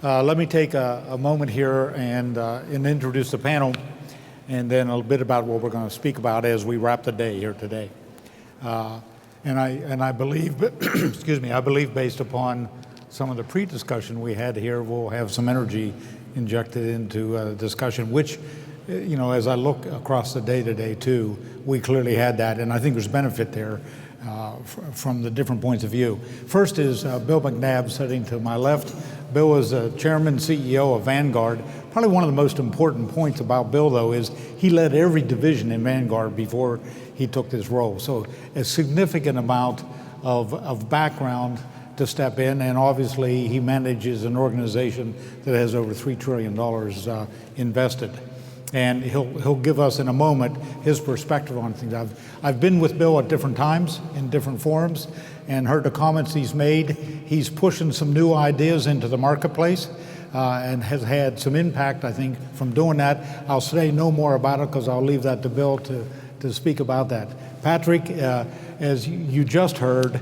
Let me take a moment here and introduce the panel, and then a little bit about what we're going to speak about as we wrap the day here today. And I believe, excuse me, I believe based upon some of the pre-discussion we had here, we'll have some energy injected into a discussion, which, you know, as I look across the day today too, we clearly had that, and I think there's benefit there from the different points of view. First is Bill McNabb sitting to my left. Bill is chairman, CEO of Vanguard. Probably one of the most important points about Bill, though, is he led every division in Vanguard before he took this role. So a significant amount of background to step in, and obviously he manages an organization that has over $3 trillion invested. And he'll give us in a moment his perspective on things. I've been with Bill at different times in different forums and heard the comments he's made. He's pushing some new ideas into the marketplace and has had some impact, I think, from doing that. I'll say no more about it because I'll leave that to Bill to speak about that. Patrick, as you just heard,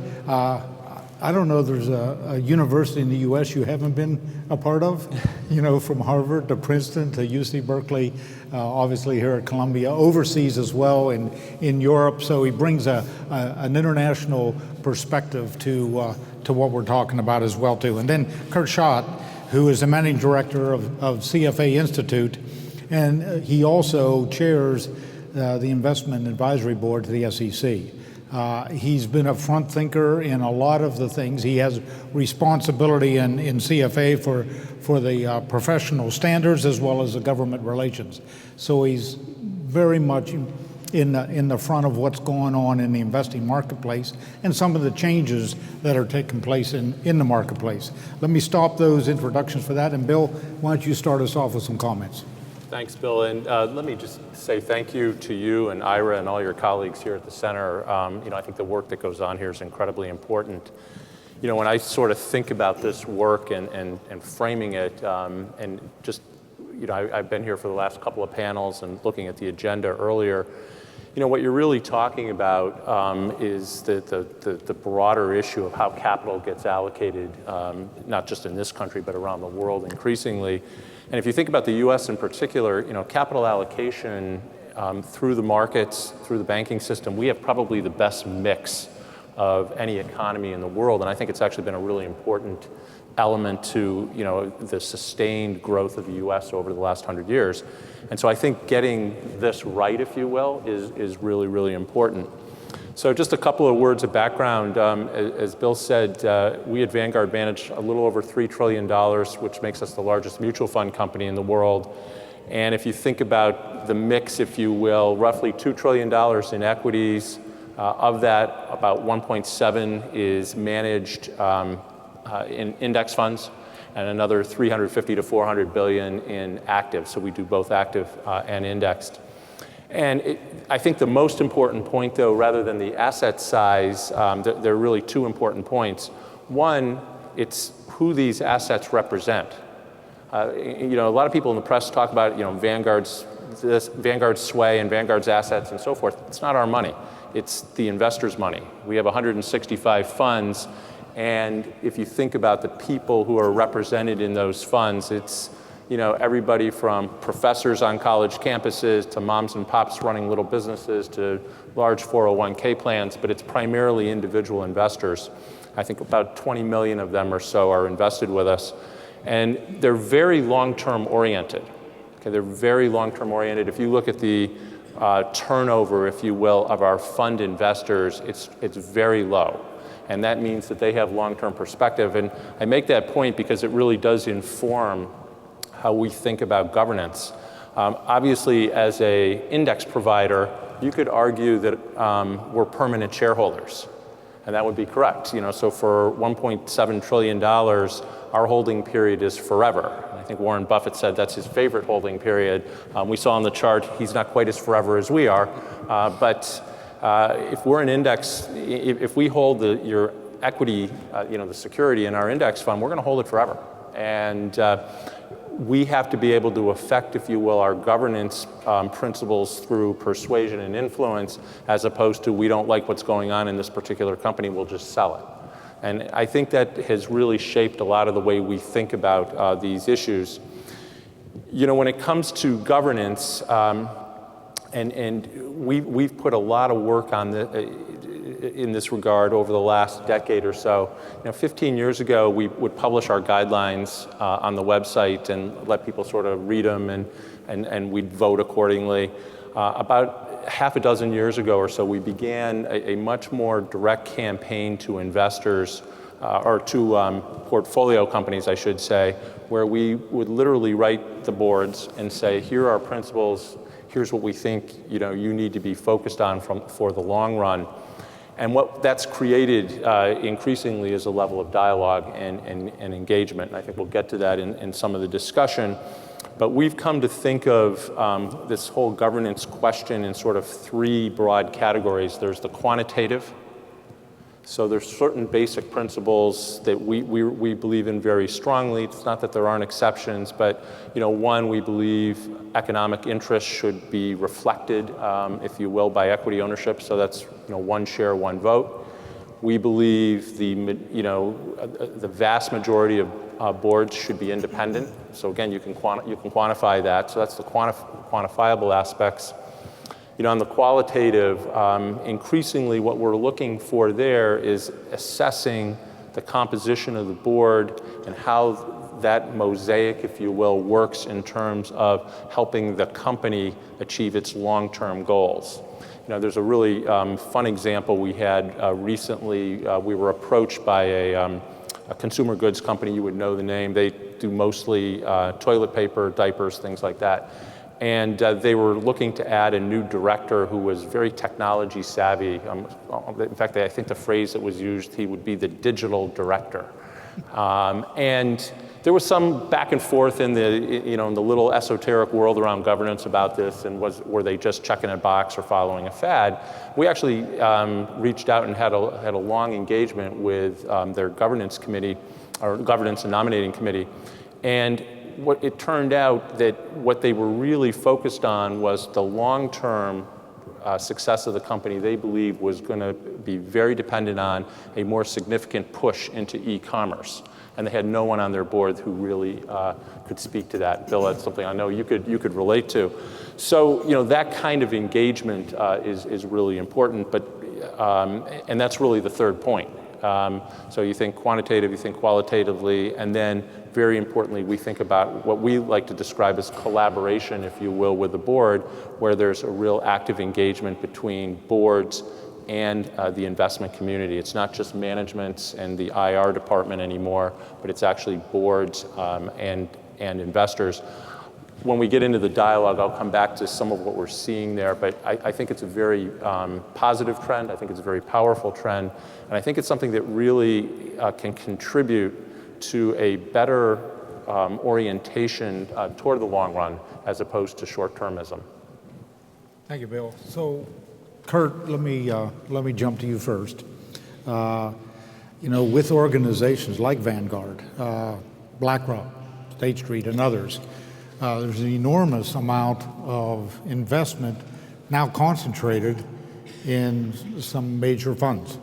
I don't know there's a university in the U.S. you haven't been a part of, you know, from Harvard to Princeton to UC Berkeley, obviously here at Columbia, overseas as well in Europe. So he brings an international perspective to what we're talking about as well too. And then Kurt Schacht, who is the managing director of CFA Institute, and he also chairs the investment advisory board to the SEC. He's been a front thinker in a lot of the things. He has responsibility in CFA for the professional standards as well as the government relations. So he's very much in the front of what's going on in the investing marketplace and some of the changes that are taking place in the marketplace. Let me stop those introductions for that. And Bill, why don't you start us off with some comments? Thanks, Bill. And let me just say thank you to you and Ira and all your colleagues here at the center. You know, I think the work that goes on here is incredibly important. You know, when I sort of think about this work and framing it, and just, you know, I've been here for the last couple of panels and looking at the agenda earlier. You know, what you're really talking about is the broader issue of how capital gets allocated, not just in this country, but around the world increasingly. And if you think about the U.S. in particular, you know, capital allocation through the markets, through the banking system, we have probably the best mix of any economy in the world. And I think it's actually been a really important element to, you know, the sustained growth of the U.S. over the last 100 years. And so I think getting this right, if you will, is really, really important. So just a couple of words of background. As Bill said, we at Vanguard manage a little over $3 trillion, which makes us the largest mutual fund company in the world. And if you think about the mix, if you will, roughly $2 trillion in equities. Of that, about 1.7 is managed in index funds, and another 350 to 400 billion in active. So we do both active and indexed. And I think the most important point, though, rather than the asset size, there are really two important points. One, it's who these assets represent. You know, a lot of people in the press talk about, you know, Vanguard's sway and Vanguard's assets and so forth. It's not our money. It's the investors' money. We have 165 funds, and if you think about the people who are represented in those funds, it's, you know, everybody from professors on college campuses to moms and pops running little businesses to large 401k plans, but it's primarily individual investors. I think about 20 million of them or so are invested with us. And they're very long-term oriented. Okay, they're very long-term oriented. If you look at the turnover, if you will, of our fund investors, it's very low. And that means that they have long-term perspective. And I make that point because it really does inform how we think about governance. Obviously, as an index provider, you could argue that we're permanent shareholders, and that would be correct. You know, so for $1.7 trillion, our holding period is forever. I think Warren Buffett said that's his favorite holding period. We saw on the chart he's not quite as forever as we are, but if we're an index, if we hold your equity, you know, the security in our index fund, we're going to hold it forever. And we have to be able to affect, if you will, our governance principles through persuasion and influence, as opposed to we don't like what's going on in this particular company, we'll just sell it. And I think that has really shaped a lot of the way we think about these issues. You know, when it comes to governance, and we've put a lot of work on in this regard over the last decade or so. You know, 15 years ago, we would publish our guidelines on the website and let people sort of read them, and we'd vote accordingly. About half a dozen years ago or so, we began a much more direct campaign to investors, or to portfolio companies, I should say, where we would literally write the boards and say, here are our principles, here's what we think you need to be focused on for the long run. And what that's created increasingly is a level of dialogue and engagement. And I think we'll get to that in some of the discussion. But we've come to think of this whole governance question in sort of three broad categories. There's the quantitative. So there's certain basic principles that we believe in very strongly. It's not that there aren't exceptions, but one, we believe economic interests should be reflected, if you will, by equity ownership. So that's one share, one vote. We believe the vast majority of boards should be independent. So again, you can quantify that. So that's the quantifiable aspects. On the qualitative, increasingly what we're looking for there is assessing the composition of the board and how that mosaic, if you will, works in terms of helping the company achieve its long-term goals. There's a really fun example we had recently. We were approached by a consumer goods company. You would know the name. They do mostly toilet paper, diapers, things like that. And they were looking to add a new director who was very technology savvy. In fact, I think the phrase that was used, he would be the digital director. And there was some back and forth in the little esoteric world around governance about this, and were they just checking a box or following a fad? We actually reached out and had a long engagement with their governance committee, or governance and nominating committee, and it turned out that what they were really focused on was the long-term success of the company. They believed was going to be very dependent on a more significant push into e-commerce. And they had no one on their board who really could speak to that. Bill, that's something I know you could relate to. So that kind of engagement is really important. But and that's really the third point. So you think quantitative, you think qualitatively, and then very importantly, we think about what we like to describe as collaboration, if you will, with the board, where there's a real active engagement between boards and the investment community. It's not just management and the IR department anymore, but it's actually boards and investors. When we get into the dialogue, I'll come back to some of what we're seeing there, but I think it's a very positive trend. I think it's a very powerful trend, and I think it's something that really can contribute to a better orientation toward the long run as opposed to short-termism. Thank you, Bill. So, Kurt, let me jump to you first. With organizations like Vanguard, BlackRock, State Street, and others, there's an enormous amount of investment now concentrated in some major funds.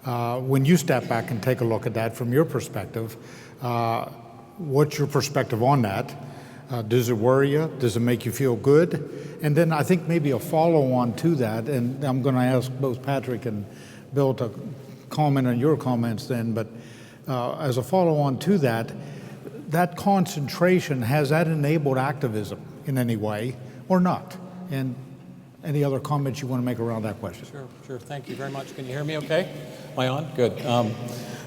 When you step back and take a look at that from your perspective, what's your perspective on that? Does it worry you? Does it make you feel good? And then I think maybe a follow-on to that, and I'm going to ask both Patrick and Bill to comment on your comments then, but as a follow-on to that, that concentration, has that enabled activism in any way or not? And any other comments you want to make around that question? Sure. Thank you very much. Can you hear me okay? Am I on? Good.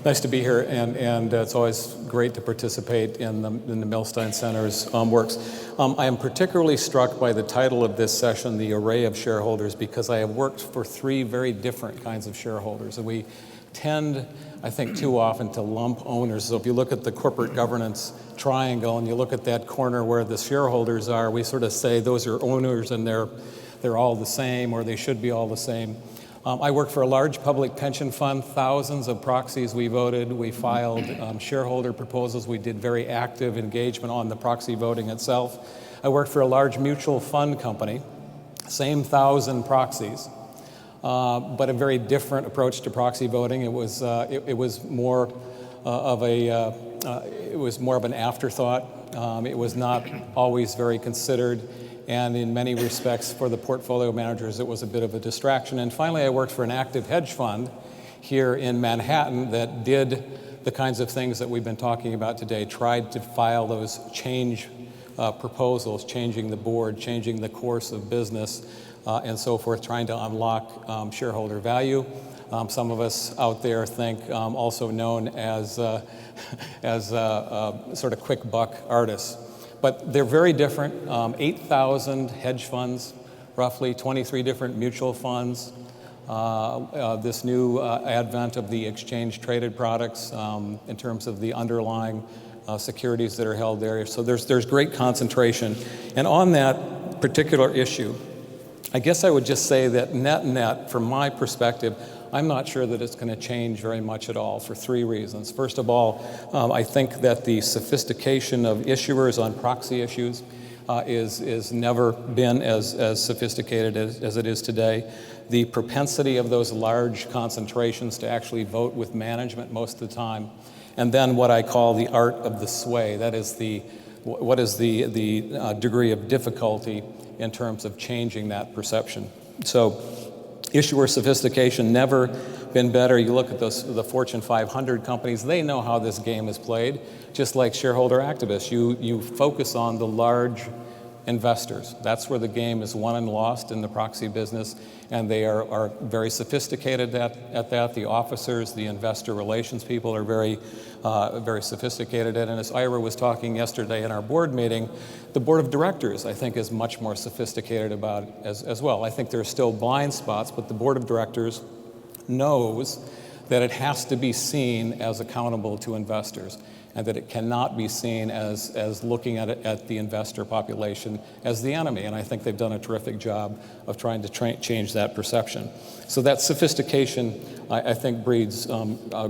Nice to be here, and it's always great to participate in the Millstein Center's works. I am particularly struck by the title of this session, The Array of Shareholders, because I have worked for three very different kinds of shareholders, and we tend, I think, too often to lump owners. So if you look at the corporate governance triangle and you look at that corner where the shareholders are, we sort of say those are owners and they're all the same, or they should be all the same. I work for a large public pension fund, thousands of proxies we voted. We filed shareholder proposals. We did very active engagement on the proxy voting itself. I worked for a large mutual fund company, same 1,000 proxies. but a very different approach to proxy voting. It was more of an afterthought. It was not always very considered, and in many respects for the portfolio managers it was a bit of a distraction. And finally I worked for an active hedge fund here in Manhattan that did the kinds of things that we've been talking about today, tried to file those change proposals, changing the board, changing the course of business, and so forth, trying to unlock shareholder value. Some of us out there think also known as sort of quick buck artists. But they're very different. 8,000 hedge funds, roughly 23 different mutual funds. This new advent of the exchange-traded products in terms of the underlying securities that are held there. So there's great concentration. And on that particular issue, I guess I would just say that net, from my perspective, I'm not sure that it's going to change very much at all for three reasons. First of all, I think that the sophistication of issuers on proxy issues is never been as sophisticated as it is today. The propensity of those large concentrations to actually vote with management most of the time. And then what I call the art of the sway. That is what is the degree of difficulty in terms of changing that perception. So issuer sophistication never been better. You look at the Fortune 500 companies, they know how this game is played, just like shareholder activists. You focus on the large investors. That's where the game is won and lost in the proxy business, and they are very sophisticated at that. The officers, the investor relations people are very sophisticated at it. And as Ira was talking yesterday in our board meeting, the board of directors, I think, is much more sophisticated about it as well. I think there are still blind spots, but the board of directors knows that it has to be seen as accountable to investors, and that it cannot be seen as looking at the investor population as the enemy. And I think they've done a terrific job of trying to change that perception. So that sophistication, I think, breeds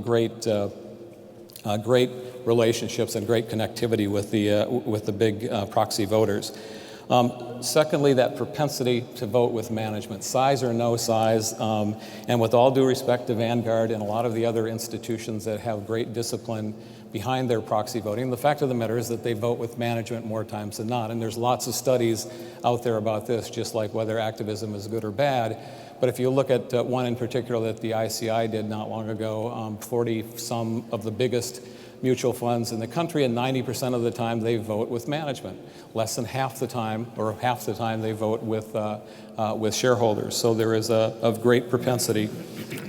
great relationships and great connectivity with the big proxy voters. Secondly, that propensity to vote with management, size or no size, and with all due respect to Vanguard and a lot of the other institutions that have great discipline behind their proxy voting, the fact of the matter is that they vote with management more times than not. And there's lots of studies out there about this, just like whether activism is good or bad. But if you look at one in particular that the ICI did not long ago, 40-some of the biggest mutual funds in the country, and 90% of the time they vote with management. Less than half the time, or half the time, they vote with shareholders. So there is a great propensity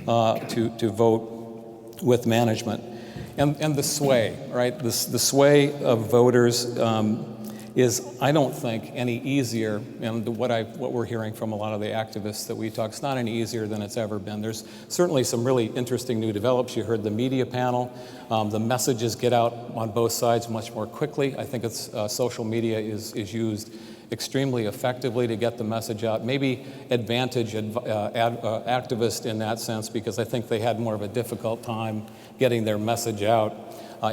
to vote with management. And the sway, right? The sway of voters is, I don't think, any easier, and what we're hearing from a lot of the activists that we talk, it's not any easier than it's ever been. There's certainly some really interesting new developments. You heard the media panel. The messages get out on both sides much more quickly. I think social media is used extremely effectively to get the message out. Maybe advantage activists in that sense, because I think they had more of a difficult time getting their message out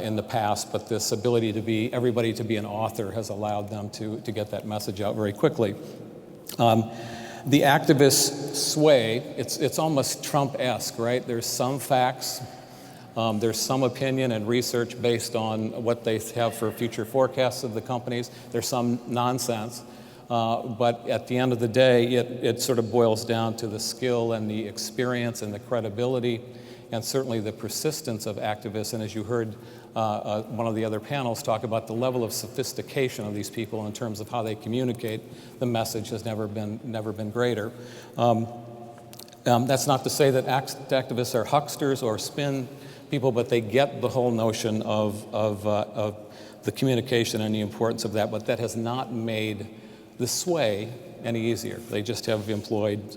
in the past, but this ability to everybody to be an author has allowed them to get that message out very quickly. The activist sway, it's almost Trump-esque, right? There's some facts, there's some opinion and research based on what they have for future forecasts of the companies. There's some nonsense, but at the end of the day, it sort of boils down to the skill and the experience and the credibility and certainly the persistence of activists. And as you heard one of the other panels talk about, the level of sophistication of these people in terms of how they communicate the message has never been greater. That's not to say that activists are hucksters or spin people, but they get the whole notion of the communication and the importance of that, but that has not made the sway any easier. They just have employed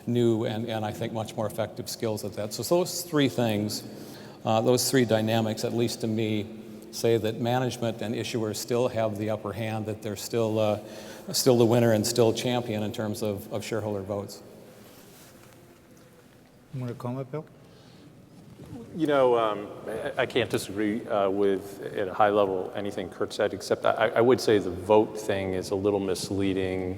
new and I think much more effective skills at that. So those three things, those three dynamics, at least to me, say that management and issuers still have the upper hand, that they're still the winner and still champion in terms of shareholder votes. You want to comment, Bill? I can't disagree with, at a high level, anything Kurt said, except I would say the vote thing is a little misleading.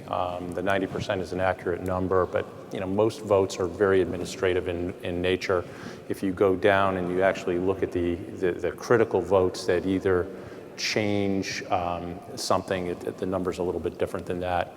The 90% is an accurate number, but most votes are very administrative in nature. If you go down and you actually look at the critical votes that either change something, the number's a little bit different than that.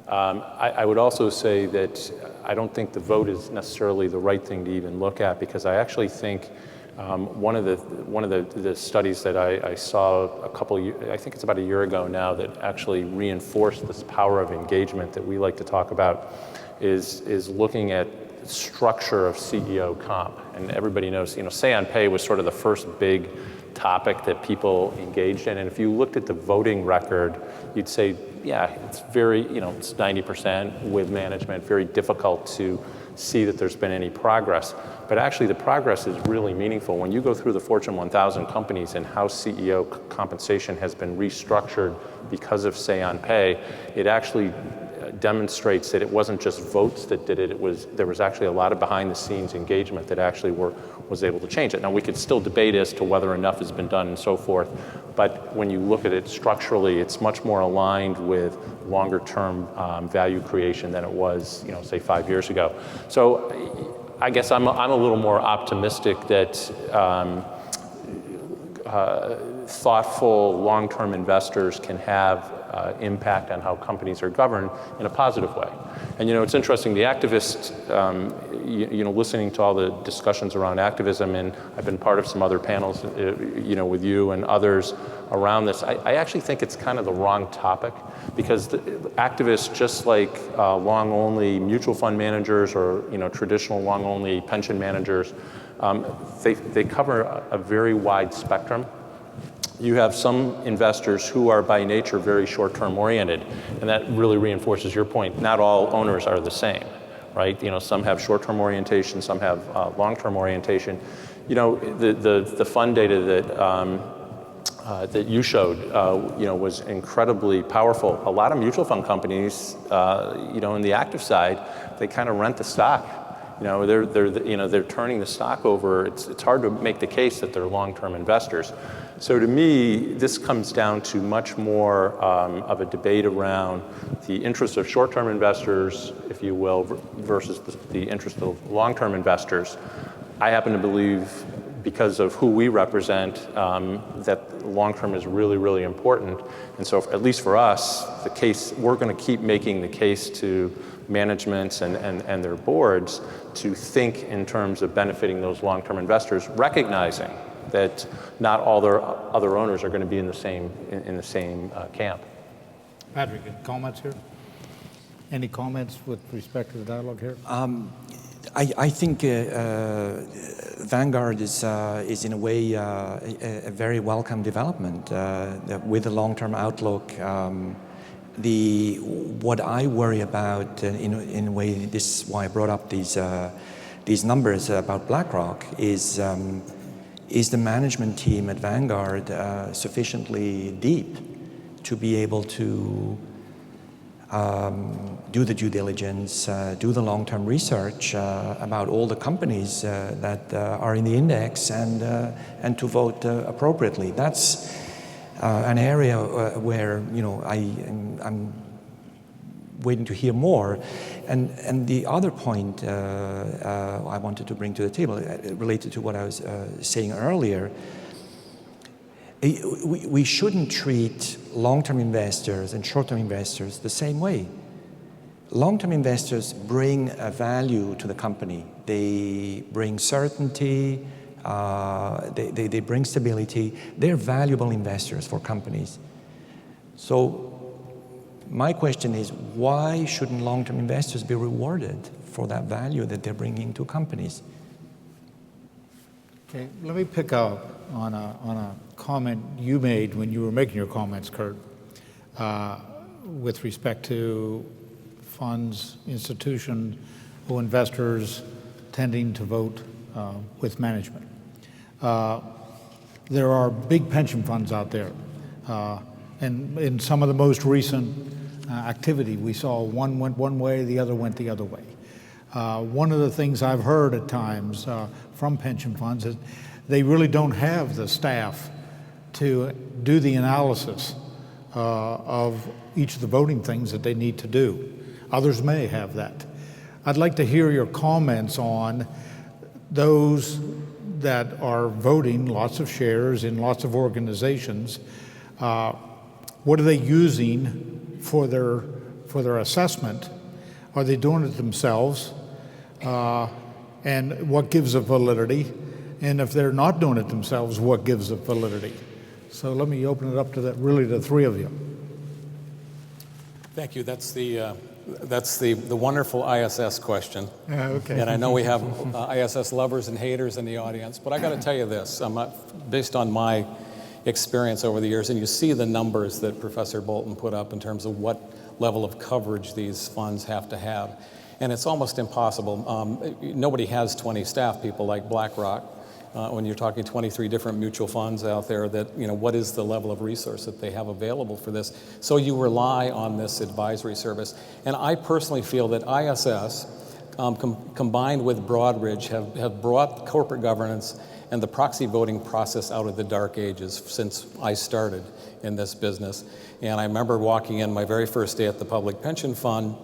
I would also say that I don't think the vote is necessarily the right thing to even look at, because I actually think one of the studies that I saw I think it's about a year ago now, that actually reinforced this power of engagement that we like to talk about is looking at structure of CEO comp. And everybody knows, say on pay was sort of the first big topic that people engaged in. And if you looked at the voting record, you'd say, yeah, it's very, it's 90% with management, very difficult to see that there's been any progress. But actually the progress is really meaningful. When you go through the Fortune 1000 companies and how CEO compensation has been restructured because of say on pay, it actually demonstrates that it wasn't just votes that did it. There was actually a lot of behind the scenes engagement that actually was able to change it. Now we could still debate as to whether enough has been done and so forth, but when you look at it structurally, it's much more aligned with longer term value creation than it was, say 5 years ago. So I guess I'm a little more optimistic that thoughtful long-term investors can have impact on how companies are governed in a positive way. And it's interesting, the activists, listening to all the discussions around activism, and I've been part of some other panels, with you and others around this, I actually think it's kind of the wrong topic, because the activists, just like long-only mutual fund managers or traditional long-only pension managers, they cover a very wide spectrum. You have some investors who are by nature very short-term oriented, and that really reinforces your point. Not all owners are the same, right? Some have short-term orientation, some have long-term orientation. The fund data that you showed, was incredibly powerful. A lot of mutual fund companies, in the active side, they kind of rent the stock. They're turning the stock over. It's hard to make the case that they're long-term investors. So to me, this comes down to much more of a debate around the interests of short-term investors, if you will, versus the interest of long-term investors. I happen to believe, because of who we represent, that long-term is really, really important. And so at least for us, we're going to keep making the case to managements and their boards to think in terms of benefiting those long-term investors, recognizing that not all their other owners are going to be in the same camp. Patrick, any comments here? Any comments with respect to the dialogue here? I think Vanguard is in a way a very welcome development with a long-term outlook. What I worry about, in a way, this is why I brought up these numbers about BlackRock, is the management team at Vanguard sufficiently deep to be able to do the due diligence, do the long-term research about all the companies that are in the index, and to vote appropriately. That's an area where I'm waiting to hear more. And the other point I wanted to bring to the table, related to what I was saying earlier, we shouldn't treat long-term investors and short-term investors the same way. Long-term investors bring a value to the company. They bring certainty, they bring stability. They're valuable investors for companies. So my question is, why shouldn't long-term investors be rewarded for that value that they're bringing to companies? Okay, let me pick up on a comment you made when you were making your comments, Kurt, with respect to funds, institutions, or investors tending to vote with management. There are big pension funds out there, and in some of the most recent activity, we saw one went one way, the other went the other way. One of the things I've heard at times from pension funds is they really don't have the staff to do the analysis of each of the voting things that they need to do. Others may have that. I'd like to hear your comments on those that are voting lots of shares in lots of organizations. What are they using for their assessment? Are they doing it themselves? And what gives a validity? And if they're not doing it themselves, what gives a validity? So let me open it up to that, really, the three of you. Thank you. That's the wonderful ISS question. Okay. And I know we have ISS lovers and haters in the audience, but I got to tell you this, based on my experience over the years, and you see the numbers that Professor Bolton put up in terms of what level of coverage these funds have to have. And it's almost impossible. Nobody has 20 staff people like BlackRock. When you're talking 23 different mutual funds out there, that, what is the level of resource that they have available for this? So you rely on this advisory service. And I personally feel that ISS, combined with Broadridge, have brought corporate governance and the proxy voting process out of the dark ages since I started in this business. And I remember walking in my very first day at the Public Pension Fund,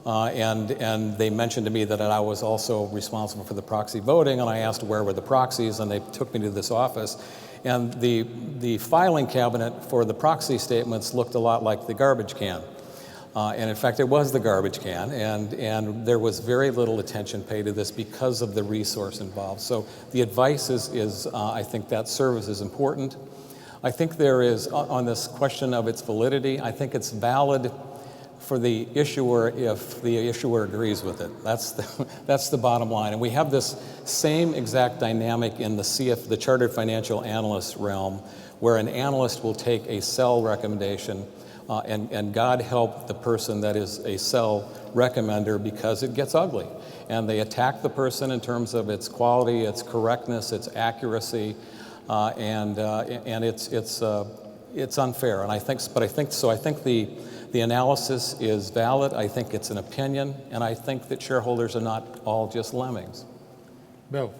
and they mentioned to me that I was also responsible for the proxy voting, and I asked where were the proxies, and they took me to this office. And the filing cabinet for the proxy statements looked a lot like the garbage can. And in fact, it was the garbage can, and there was very little attention paid to this because of the resource involved. So the advice is I think that service is important. I think there is, on this question of its validity, I think it's valid for the issuer if the issuer agrees with it. That's the bottom line. And we have this same exact dynamic in the Chartered Financial Analyst realm, where an analyst will take a sell recommendation, and God help the person that is a sell recommender, because it gets ugly. And they attack the person in terms of its quality, its correctness, its accuracy, and it's unfair. And I think the analysis is valid. I think it's an opinion, and I think that shareholders are not all just lemmings. Bill.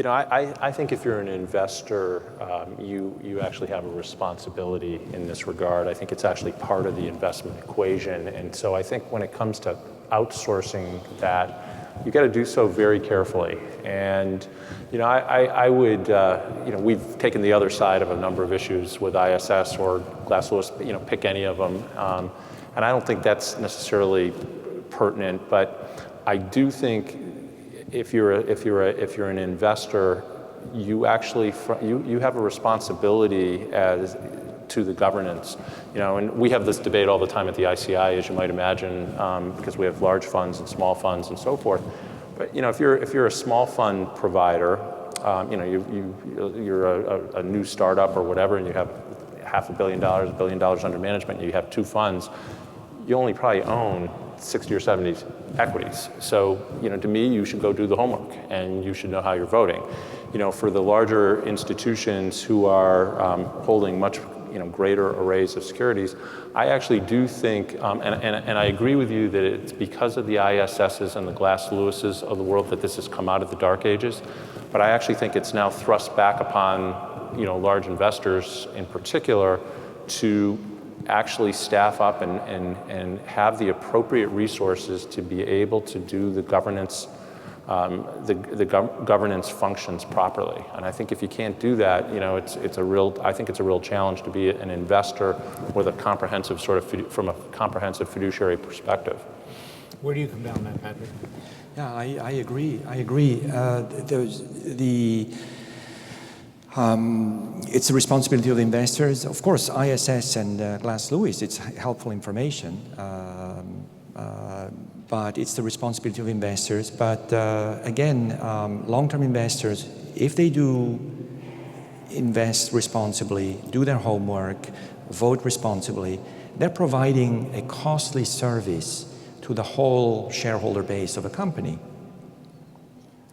I think if you're an investor, you actually have a responsibility in this regard. I think it's actually part of the investment equation. And so I think when it comes to outsourcing that, you got to do so very carefully. And I would, we've taken the other side of a number of issues with ISS or Glass Lewis, pick any of them. And I don't think that's necessarily pertinent, but I do think if you're an investor, you actually you have a responsibility to the governance, and we have this debate all the time at the ICI, as you might imagine, because we have large funds and small funds and so forth. But if you're a small fund provider, you're a new startup or whatever, and you have $500 million, $1 billion under management, and you have two funds, you only probably own 60 or 70 equities. So, to me, you should go do the homework, and you should know how you're voting. For the larger institutions who are holding much greater arrays of securities, I actually do think, and I agree with you that it's because of the ISSs and the Glass Lewises of the world that this has come out of the dark ages, but I actually think it's now thrust back upon large investors in particular to actually staff up and have the appropriate resources to be able to do the governance governance functions properly. And I think if you can't do that, I think it's a real challenge to be an investor with a comprehensive from a comprehensive fiduciary perspective. Where do you come down on that, Patrick? Yeah, I agree. It's the responsibility of the investors. Of course, ISS and Glass Lewis, it's helpful information, but it's the responsibility of investors. But again, long-term investors, if they do invest responsibly, do their homework, vote responsibly, they're providing a costly service to the whole shareholder base of a company.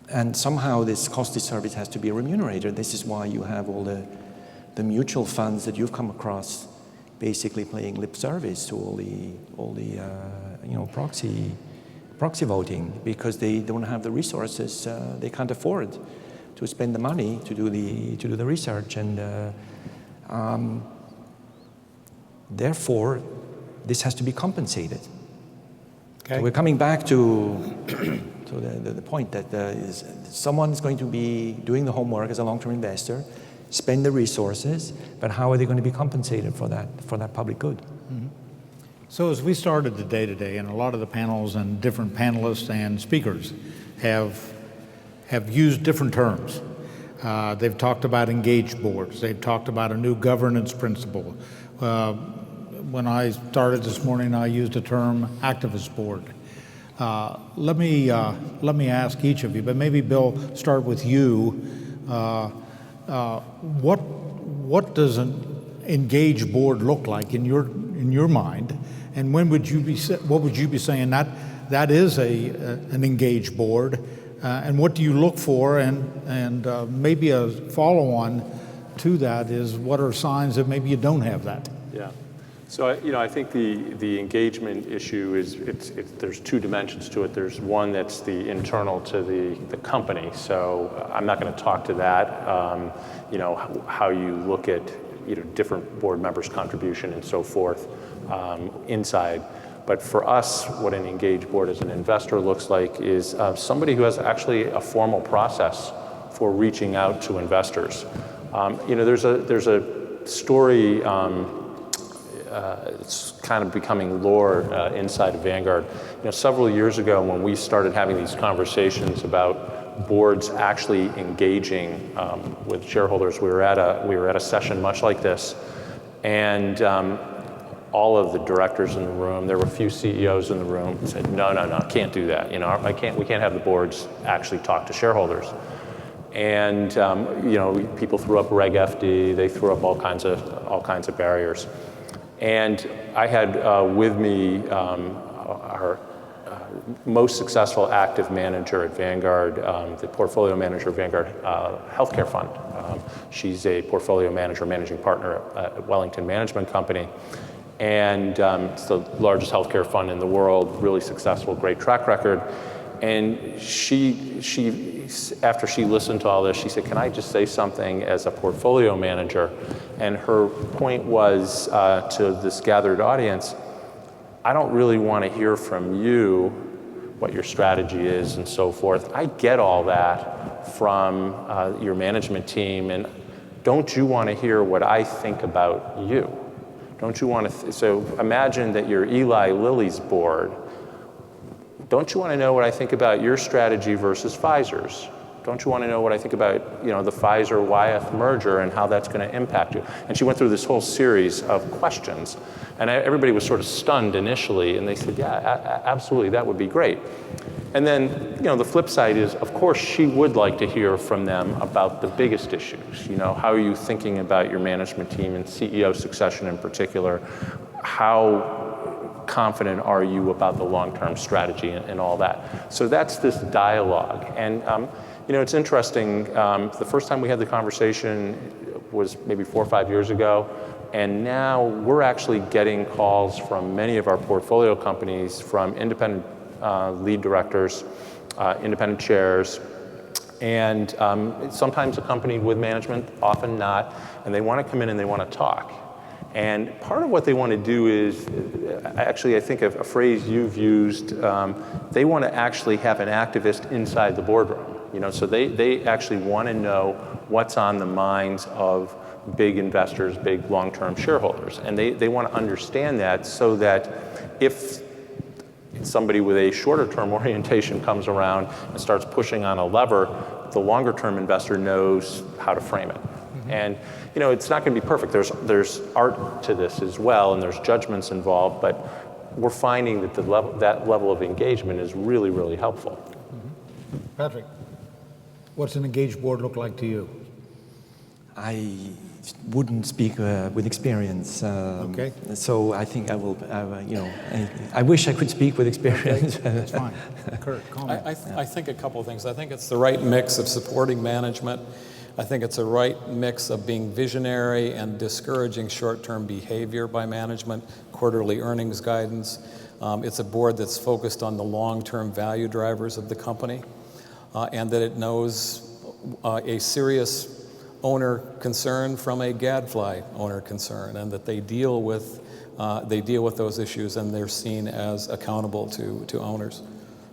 And somehow this costly service has to be remunerated. This is why you have all the mutual funds that you've come across basically paying lip service to all the proxy voting because they don't have the resources. They can't afford to spend the money to do the research, and therefore this has to be compensated. Okay. So we're coming back to the point that someone is going to be doing the homework as a long-term investor, spend the resources, but how are they going to be compensated for that public good? Mm-hmm. So as we started the day today, and a lot of the panels and different panelists and speakers have used different terms. They've talked about engaged boards. They've talked about a new governance principle. When I started this morning, I used the term activist board. Let me ask each of you, but maybe Bill, start with you. What does an engaged board look like in your mind, and what would you be saying that is an engaged board, and what do you look for, and maybe a follow-on to that is what are signs that maybe you don't have that? Yeah. So I think the engagement issue is there's two dimensions to it. There's one that's the internal to the company. So I'm not going to talk to that. How you look at different board members' contribution and so forth inside. But for us, what an engaged board as an investor looks like is somebody who has actually a formal process for reaching out to investors. There's a story. It's kind of becoming lore inside of Vanguard. Several years ago when we started having these conversations about boards actually engaging with shareholders, we were at a session much like this, and all of the directors in the room, there were a few CEOs in the room, said, no, can't do that. We can't have the boards actually talk to shareholders. And people threw up Reg FD, they threw up all kinds of barriers. And I had with me our most successful active manager at Vanguard, the portfolio manager of Vanguard Healthcare Fund. She's a portfolio manager, managing partner at Wellington Management Company. And it's the largest healthcare fund in the world, really successful, great track record. And she after she listened to all this, she said, can I just say something as a portfolio manager? And her point was to this gathered audience, I don't really want to hear from you what your strategy is and so forth. I get all that from your management team, and don't you want to hear what I think about you? Don't you want to, so imagine that you're Eli Lilly's board. Don't you want to know what I think about your strategy versus Pfizer's? Don't you want to know what I think about, the Pfizer-Wyeth merger and how that's going to impact you? And she went through this whole series of questions. And everybody was sort of stunned initially, and they said, yeah, absolutely, that would be great. And then, the flip side is, of course, she would like to hear from them about the biggest issues. How are you thinking about your management team and CEO succession in particular? How confident are you about the long-term strategy and all that? So that's this dialogue. And it's interesting, the first time we had the conversation was maybe 4 or 5 years ago, and now we're actually getting calls from many of our portfolio companies from independent lead directors, independent chairs, and sometimes accompanied with management, often not, and they want to come in and they want to talk. And part of what they want to do is, actually I think of a phrase you've used, they want to actually have an activist inside the boardroom. So they actually want to know what's on the minds of big investors, big long-term shareholders. And they want to understand that so that if somebody with a shorter-term orientation comes around and starts pushing on a lever, the longer-term investor knows how to frame it. Mm-hmm. And it's not going to be perfect. There's art to this as well, and there's judgments involved, but we're finding that that level of engagement is really, really helpful. Mm-hmm. Patrick, what's an engaged board look like to you? I wouldn't speak with experience. Okay. So I think I will, I wish I could speak with experience. Okay. That's fine. Kurt, comment. I think a couple of things. I think it's the right mix of supporting management. I think it's a right mix of being visionary and discouraging short-term behavior by management, quarterly earnings guidance. It's a board that's focused on the long-term value drivers of the company, and that it knows a serious owner concern from a gadfly owner concern, and that they deal with those issues, and they're seen as accountable to owners.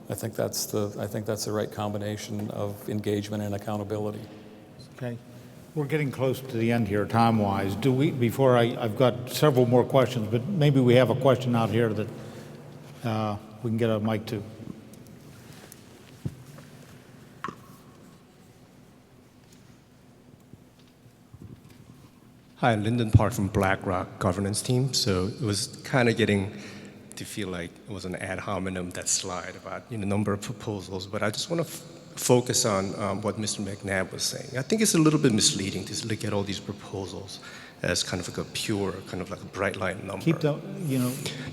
I think that's the right combination of engagement and accountability. Okay. We're getting close to the end here, time-wise. I've got several more questions, but maybe we have a question out here that we can get a mic to. Hi, Lyndon Park from BlackRock governance team. So it was kind of getting to feel like it was an ad hominem, that slide about number of proposals. But I just want to focus on what Mr. McNabb was saying. I think it's a little bit misleading to look at all these proposals as kind of like a pure, kind of like a bright line number. Keep the,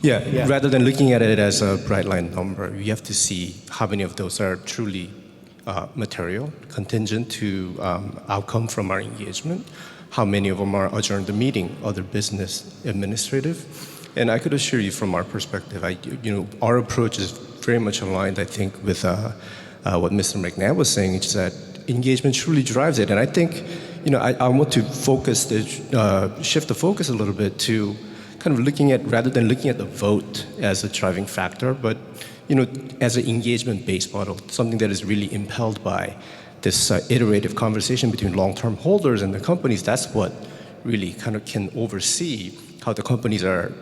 Yeah, rather than looking at it as a bright line number, you have to see how many of those are truly material, contingent to outcome from our engagement, how many of them are adjourned the meeting, other business, administrative. And I could assure you from our perspective, our approach is very much aligned, I think, with what Mr. McNabb was saying, is that engagement truly drives it. And I think, I want to shift the focus a little bit to kind of rather than looking at the vote as a driving factor, but, as an engagement-based model, something that is really impelled by this iterative conversation between long-term holders and the companies. That's what really kind of can oversee how the companies are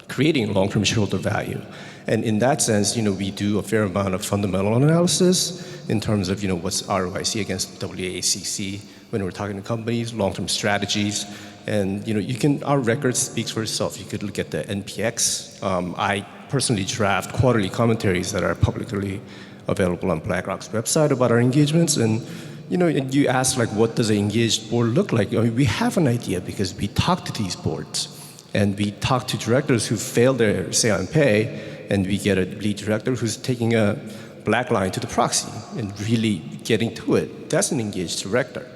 creating long-term shareholder value. And in that sense, we do a fair amount of fundamental analysis in terms of, what's ROIC against WACC when we're talking to companies, long-term strategies. And, our record speaks for itself. You could look at the NPX. I personally draft quarterly commentaries that are publicly available on BlackRock's website about our engagements. And, you ask, what does an engaged board look like? We have an idea because we talk to these boards. And we talk to directors who failed their say on pay, and we get a lead director who's taking a black line to the proxy and really getting to it. That's an engaged director.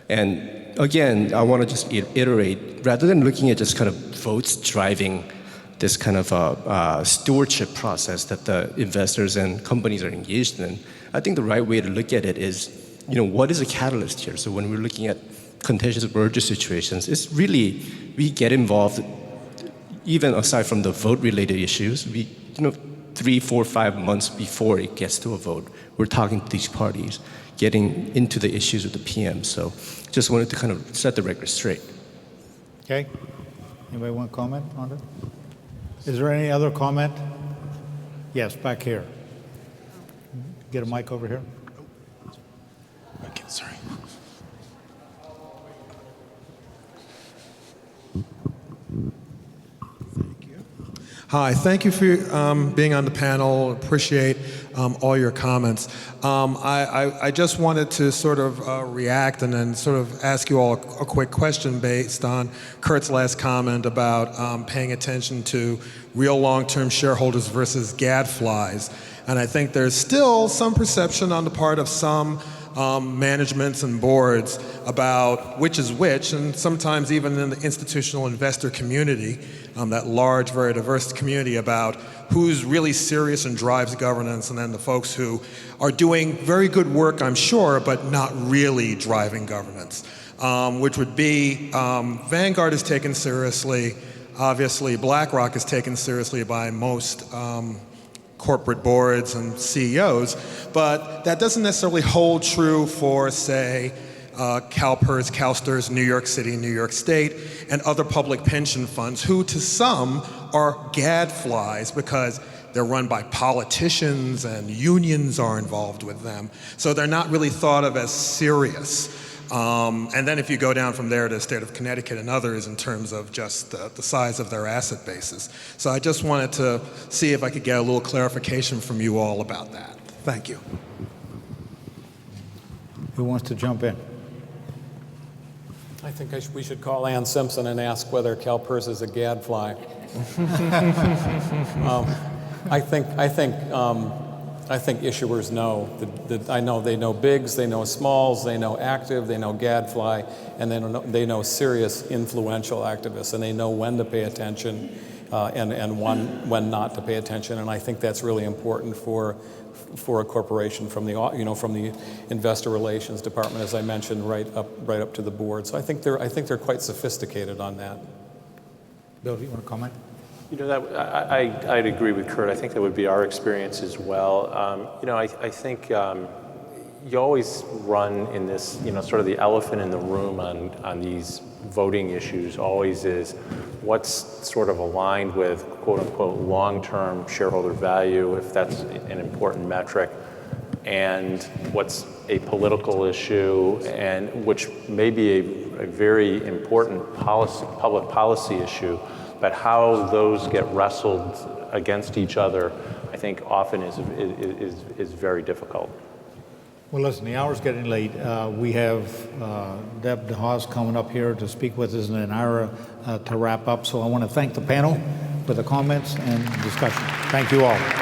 And again, I want to just iterate, rather than looking at just kind of votes driving this kind of stewardship process that the investors and companies are engaged in, I think the right way to look at it is, what is a catalyst here? So when we're looking at contentious merger situations, it's really, we get involved, even aside from the vote-related issues, 3, 4, 5 months before it gets to a vote, we're talking to these parties, getting into the issues with the PM. So just wanted to kind of set the record straight. Okay. Anybody want to comment on it? Is there any other comment? Yes, back here. Get a mic over here. Okay, sorry. Hi, thank you for being on the panel. Appreciate all your comments. I just wanted to sort of react and then sort of ask you all a quick question based on Kurt's last comment about paying attention to real long-term shareholders versus gadflies. And I think there's still some perception on the part of some managements and boards about which is which, and sometimes even in the institutional investor community, that large, very diverse community, about who's really serious and drives governance, and then the folks who are doing very good work, I'm sure, but not really driving governance, which would be Vanguard is taken seriously. Obviously, BlackRock is taken seriously by most corporate boards and CEOs, but that doesn't necessarily hold true for, say, CalPERS, CalSTRS, New York City, New York State, and other public pension funds, who to some are gadflies because they're run by politicians and unions are involved with them. So they're not really thought of as serious. And then if you go down from there to the state of Connecticut and others in terms of just the size of their asset bases. So I just wanted to see if I could get a little clarification from you all about that. Thank you. Who wants to jump in? I think we should call Ann Simpson and ask whether CalPERS is a gadfly. I think issuers know. I know they know bigs, they know smalls, they know active, they know gadfly, and they know serious influential activists, and they know when to pay attention and when not to pay attention. And I think that's really important for a corporation from the investor relations department, as I mentioned, right up to the board. So I think they're quite sophisticated on that. Bill, do you want to comment? I'd agree with Kurt. I think that would be our experience as well. I think you always run in this, sort of the elephant in the room on these voting issues always is what's sort of aligned with quote unquote long-term shareholder value, if that's an important metric, and what's a political issue, and which may be a very important public policy issue, but how those get wrestled against each other, I think often is very difficult. Well, listen, the hour's getting late. We have Deb DeHaas coming up here to speak with us, and then Ira to wrap up. So I want to thank the panel for the comments and discussion. Thank you all.